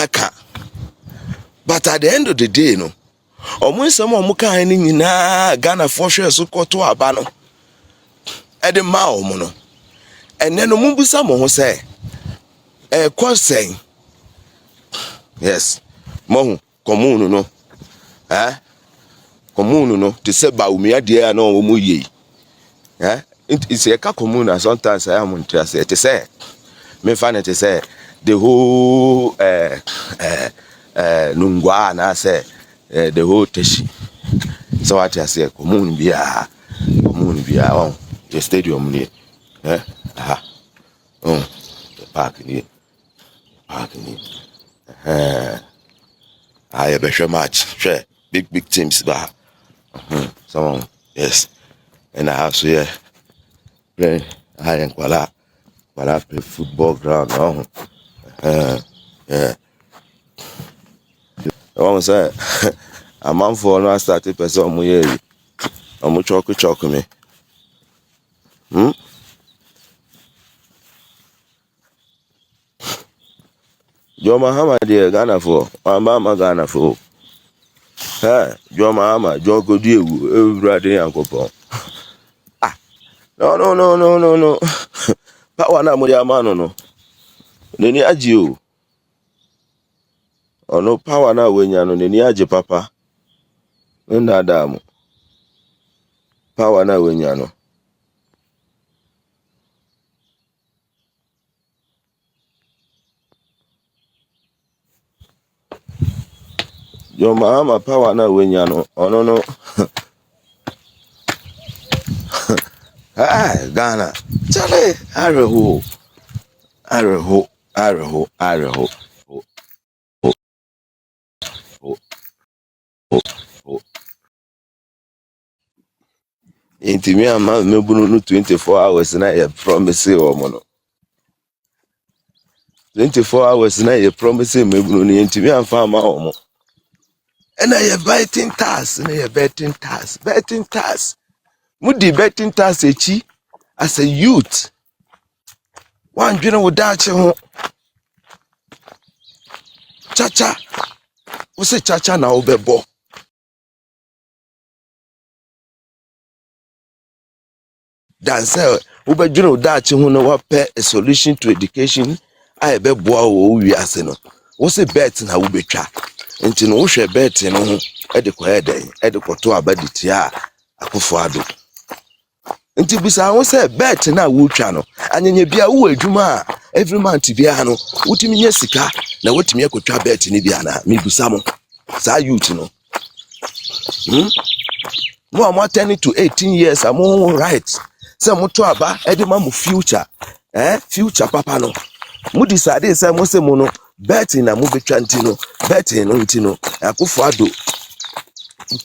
aka. But at the end of the day, no, omo nsɛm a ɔmo kan ne nyinaa Ghana for hwɛ so kɔto aba no. Ɛde ma ɔmo no. Ɛnɛ no mo bisa mo ho sɛ kɔ yes. Mo commune no. Commune no te sɛ Bawumia deɛ na ɔmo yie. It's a commune sometimes I am interested to say. Me find it to say the whole Nungwa na say the whole Teshi. So what I say commune bia on the stadium ni the park ni I be sure match share big teams ba so yes and I have so yeah play I and Kuala play football ground no yeah I say a man for no started person mo ye omo choke me Joe Mahama dear Ghana for mama Ghana for Joe Mahama Joe Godieu everybody yankopon no power na mo ya mano no neni aji o ono power na wenya no neni aji papa nda adamu power na wenya no Joe Mahama power na wenya no ono no Ghana chale areho intimi ama mebunu no 24 hours na ye promise o mo no 24 hours na ye promise mebunu no intimi amfa ama o mo and I betting task na ye betting task mudi betting task echi as a youth one dwene wo dache ho chacha wo se chacha na wo bebo dan say wo be dwene wo dache ho na wape a solution to education I beboa wo wi ase no wo se bet na wo betwa nti no wo hwe bet no ho e de kwa eden e de kwoto abaditia akofo ado nti bisa ho se bet na wo twa no anyenye bia wo adwuma every month bia no wotimi nya sika na wotimi akotwa bet ni bia na me busa mo sa youth no mo am 10 to 18 years am right say mo to aba e de ma mo future future papa no mo decide say mo se mo no bet na mo betwa nti no bet no nti no akofo ado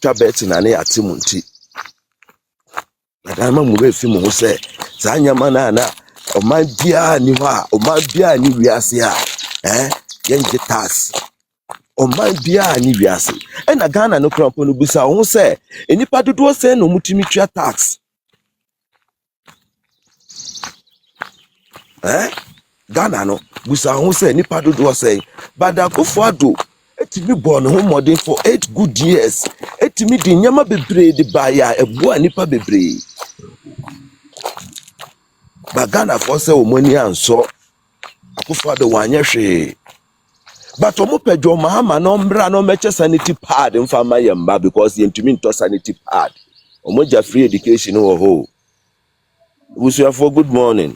twa bet na ne atimu nti adama mu refi mo say sa nyama na o ma bia ni ho a o ma bia ni wiase a yenje tax o ma bia ni wiase e na Ghana no krampo no bisa ho say enipa dodo say no mutimi twa tax Ghana no bisa ho say enipa dodo say badakofo ado etimi born ho modern for 8 good years etimi di nyama bebre de baya ebo anipa bebre ba Ghana for say o moni anso akofo ado wanye hwe but omo pedwo Mahama no mbra no meche sanity pad mfama yemba because yentumi nto sanity pad omo ja free education wo ho busu for good morning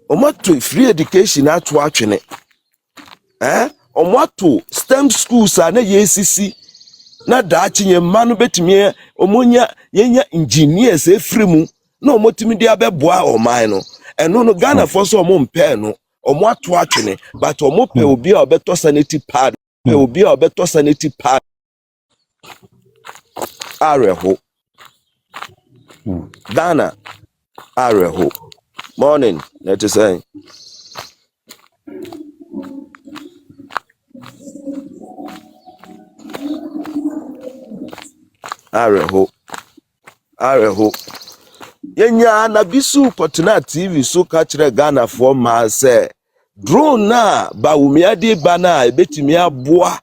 omo to free education ato atwene omo to STEM schools na yesisi na daachi nye manu betimi omonya yenya engineers efrimu na omotimi dia beboa oman no eno no Ghana for so omo mpe no omo ato atwene but omo pe obi a obeto sanity pad areho Ghana areho morning let us say areho Yenya na bisu potena TV so ka kire Ghana for ma say drone na ba wumiade ba na ebetimi aboa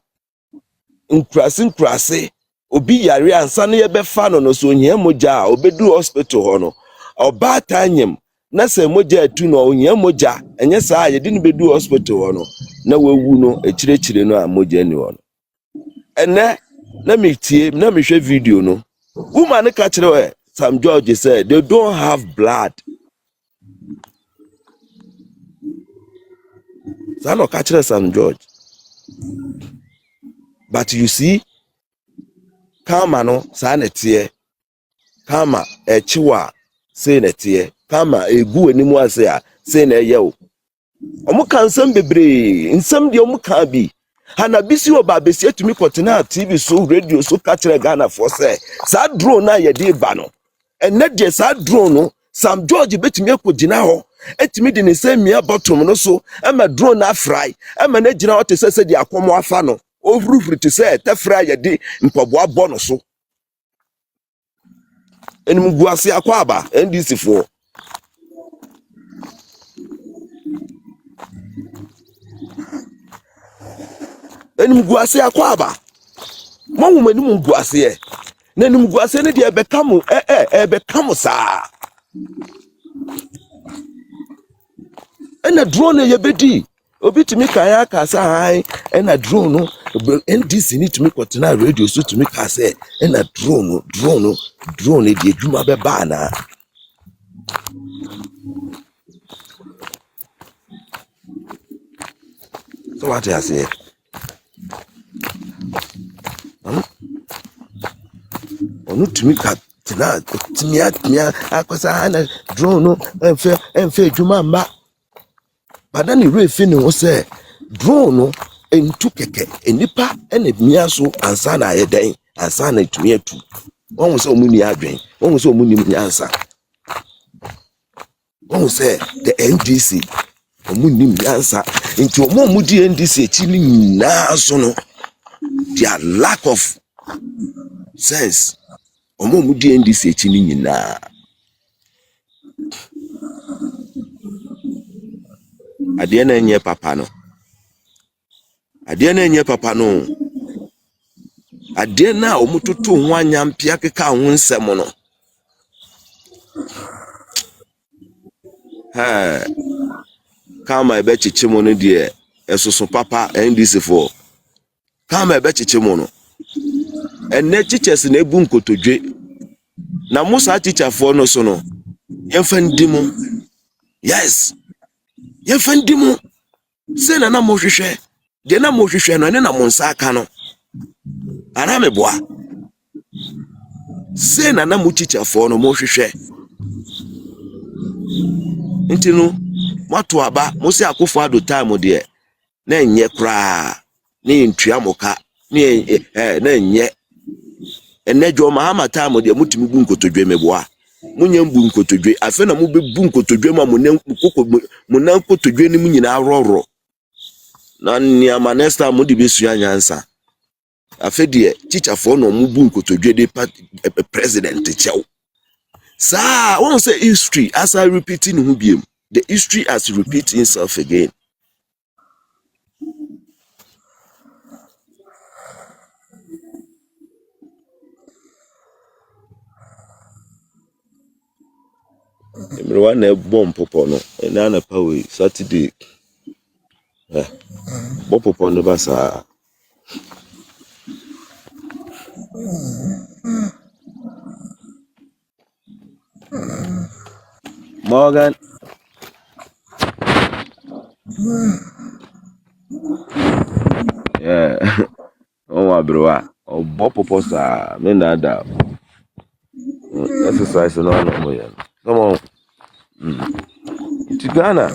nkrase obi yare ansa na ye befa no so ohia moja obedu hospital ho no oba tanyem na se moja atu no ohia moja enye saa ye di no bedu hospital ho no na wewu no ekirechire no a moja ni ho no ene na metie na mehwe video no woman ka kire we Sam George said they don't have blood. So no catch Sam George. But you see, Kama no sa netie. Kama chiwa say netie. Kama egu enimu ase a say na ye o. Omo kan nsem bebre, nsem de omo kan bi. Hana bisi oba besi atumi kotena TV so radio so catch Ghana for say. Sa drone na ye de ba no. Enne de sa drone no Sam George betumi akogina ho etimi de ne samia bottom no so ema drone na fry ema na gina wote sese de akomo afa no ofurufuru te se te fry ye de mpaboa bo no so enim guase akwa aba NDC fo enim guase akwa aba mo wo manim guase ye na enim guase ne de ebekam saa ena drone ye bedi obi timi kan ya ka sa hai ena drone no NDC ni timi kwotena radio so timi ka se ena drone de adwuma be ba na so what I say onu timi ka tena timi akwasa na drone no enfe adwuma mba bada ni refi ni wo se drone no entu keke enipa ene bia so ansa na ayeden ansa na tumi atu won se omuni adwen won se omuni nyansa won se the NDC omuni nyansa nti omudi NDC echi ni na so no their lack of sense omudi NDC echi ni nyina ade na enye papa no ade na omututu ho anyampia keka ho nsem no ha kama ebe chichimo no de esoso papa NDC for kama ebe chichimo no enne chiches na ebu nkotodwe na musa chicha for no so no yemfandimu yes yemfandimu se na mo hwehwe de na mo hwehwe no ne na mo nsa aka no ana meboa se na mo chicha for no mo hwehwe ntinu mato aba mo se akofo ado time de na enye kra ne ntua moka ne na enye enejo mahama time de mutimi bu nkotodwe meboa munye mbu nkotodwe afa na mo be bu nkotodwe ma mo nan nkotodwe ni munyina aroro na niama next time mo de besu anyansa afa de teacher for no mo bu nkotodwe de president chew sa won say history as I repeating who biem the history has repeated itself again. Everyone na bomb popo no na na power Saturday bomb popo no basa Morgan yeah oh bro oh bomb popo sa me na da exercise no mo ya come on to Ghana